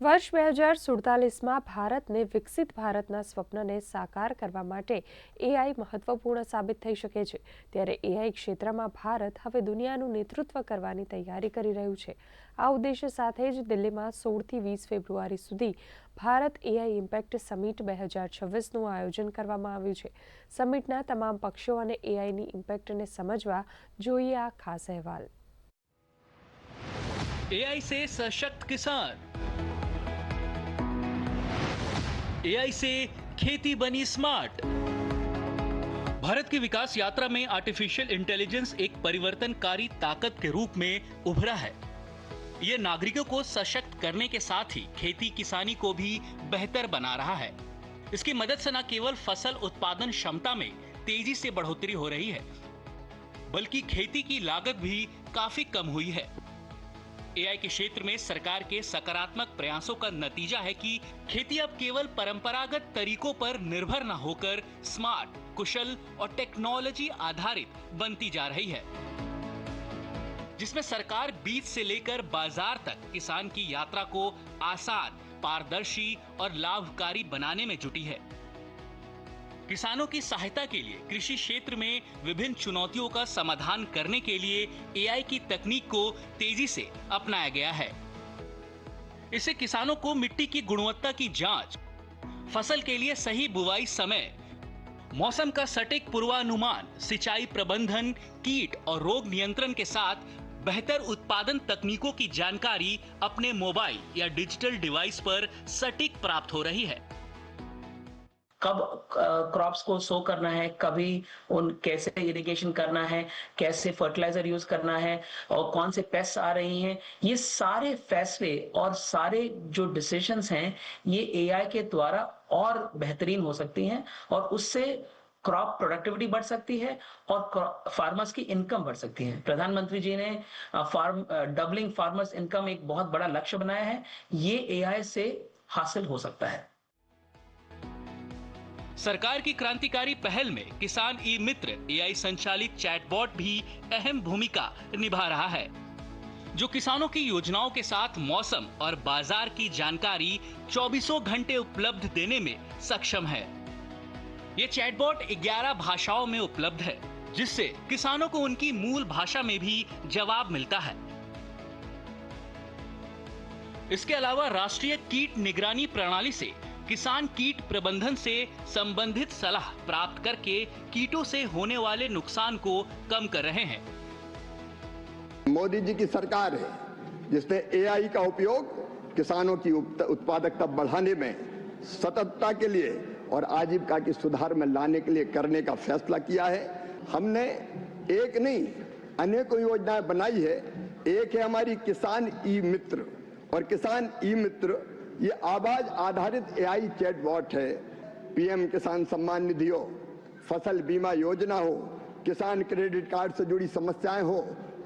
વર્ષ 2047માં ભારતને વિકસિત ભારતના સ્વપ્નને સાકાર કરવા માટે એઆઈ મહત્વપૂર્ણ સાબિત થઈ શકે છે। ત્યારે એઆઈ ક્ષેત્રમાં ભારત હવે દુનિયાનું નેતૃત્વ કરવાની તૈયારી કરી રહ્યું છે। આ ઉદ્દેશ્ય સાથે જ દિલ્હીમાં 16થી 20 ફેબ્રુઆરી સુધી ભારત એઆઈ ઇમ્પેક્ટ સમિટ 2026નું આયોજન કરવામાં આવ્યું છે। સમિટના તમામ પક્ષો અને એઆઈની ઇમ્પેક્ટને સમજવા જોઈએ આ ખાસ અહેવાલ। एआई से सशक्त किसान, एआई से खेती बनी स्मार्ट। भारत की विकास यात्रा में आर्टिफिशियल इंटेलिजेंस एक परिवर्तनकारी ताकत के रूप में उभरा है। ये नागरिकों को सशक्त करने के साथ ही खेती किसानी को भी बेहतर बना रहा है। इसकी मदद से न केवल फसल उत्पादन क्षमता में तेजी से बढ़ोतरी हो रही है, बल्कि खेती की लागत भी काफी कम हुई है। एआई के क्षेत्र में सरकार के सकारात्मक प्रयासों का नतीजा है कि खेती अब केवल परंपरागत तरीकों पर निर्भर न होकर स्मार्ट, कुशल और टेक्नोलॉजी आधारित बनती जा रही है, जिसमें सरकार बीज से लेकर बाजार तक किसान की यात्रा को आसान, पारदर्शी और लाभकारी बनाने में जुटी है। किसानों की सहायता के लिए कृषि क्षेत्र में विभिन्न चुनौतियों का समाधान करने के लिए एआई की तकनीक को तेजी से अपनाया गया है। इससे किसानों को मिट्टी की गुणवत्ता की जांच, फसल के लिए सही बुवाई समय, मौसम का सटीक पूर्वानुमान, सिंचाई प्रबंधन, कीट और रोग नियंत्रण के साथ बेहतर उत्पादन तकनीकों की जानकारी अपने मोबाइल या डिजिटल डिवाइस पर सटीक प्राप्त हो रही है। कब क्रॉप्स को सो करना है, कभी उन कैसे इरिगेशन करना है, कैसे फर्टिलाइजर यूज करना है और कौन से पेस्ट आ रही हैं, ये सारे फैसले और सारे जो डिसीजंस हैं ये एआई के द्वारा और बेहतरीन हो सकती हैं और उससे क्रॉप प्रोडक्टिविटी बढ़ सकती है और फार्मर्स की इनकम बढ़ सकती है। प्रधानमंत्री जी ने डबलिंग फार्मर्स इनकम एक बहुत बड़ा लक्ष्य बनाया है, ये एआई से हासिल हो सकता है। सरकार की क्रांतिकारी पहल में किसान ई मित्र एआई संचालित चैटबॉट भी अहम भूमिका निभा रहा है, जो किसानों की योजनाओं के साथ मौसम और बाजार की जानकारी 24 घंटे उपलब्ध देने में सक्षम है। ये चैटबॉट 11 भाषाओं में उपलब्ध है, जिससे किसानों को उनकी मूल भाषा में भी जवाब मिलता है। इसके अलावा राष्ट्रीय कीट निगरानी प्रणाली से किसान कीट प्रबंधन से संबंधित सलाह प्राप्त करके कीटों से होने वाले नुकसान को कम कर रहे हैं। मोदी जी की सरकार है जिसने एआई का उपयोग किसानों की उत्पादकता बढ़ाने में, सततता के लिए और आजीविका की सुधार में लाने के लिए करने का फैसला किया है। हमने एक नहीं अनेकों योजनाएं बनाई है। एक है हमारी किसान ई मित्र, और किसान ई मित्र ये आवाज आधारित एआई चैटबॉट है। पीएम किसान सम्मान निधि हो, फसल बीमा योजना हो, किसान क्रेडिट कार्ड से जुड़ी समस्याएं हो,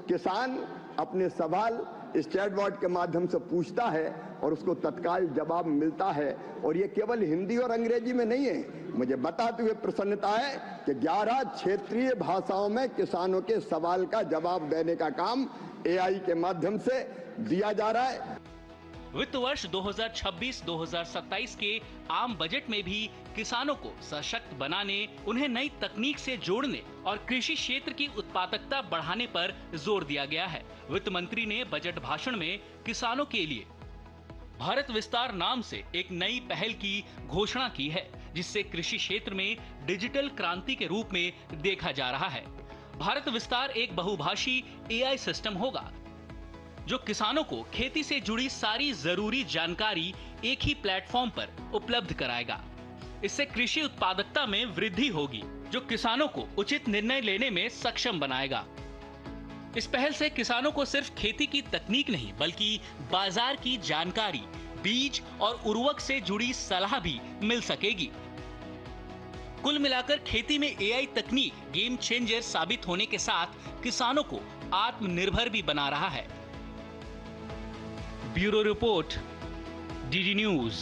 किसान अपने सवाल इस चैटबॉट के माध्यम से पूछता है और उसको तत्काल जवाब मिलता है। और ये केवल हिंदी और अंग्रेजी में नहीं है। मुझे बताते हुए प्रसन्नता है कि 11 क्षेत्रीय भाषाओं में किसानों के सवाल का जवाब देने का काम एआई के माध्यम से दिया जा रहा है। वित्त वर्ष 2026-2027 के आम बजट में भी किसानों को सशक्त बनाने, उन्हें नई तकनीक से जोड़ने और कृषि क्षेत्र की उत्पादकता बढ़ाने पर जोर दिया गया है। वित्त मंत्री ने बजट भाषण में किसानों के लिए भारत विस्तार नाम से एक नई पहल की घोषणा की है, जिससे कृषि क्षेत्र में डिजिटल क्रांति के रूप में देखा जा रहा है। भारत विस्तार एक बहुभाषी एआई सिस्टम होगा जो किसानों को खेती से जुड़ी सारी जरूरी जानकारी एक ही प्लेटफॉर्म पर उपलब्ध कराएगा। इससे कृषि उत्पादकता में वृद्धि होगी, जो किसानों को उचित निर्णय लेने में सक्षम बनाएगा। इस पहल से किसानों को सिर्फ खेती की तकनीक नहीं, बल्कि बाजार की जानकारी, बीज और उर्वरक से जुड़ी सलाह भी मिल सकेगी। कुल मिलाकर खेती में एआई तकनीक गेम चेंजर साबित होने के साथ किसानों को आत्मनिर्भर भी बना रहा है। Bureau report, DD news.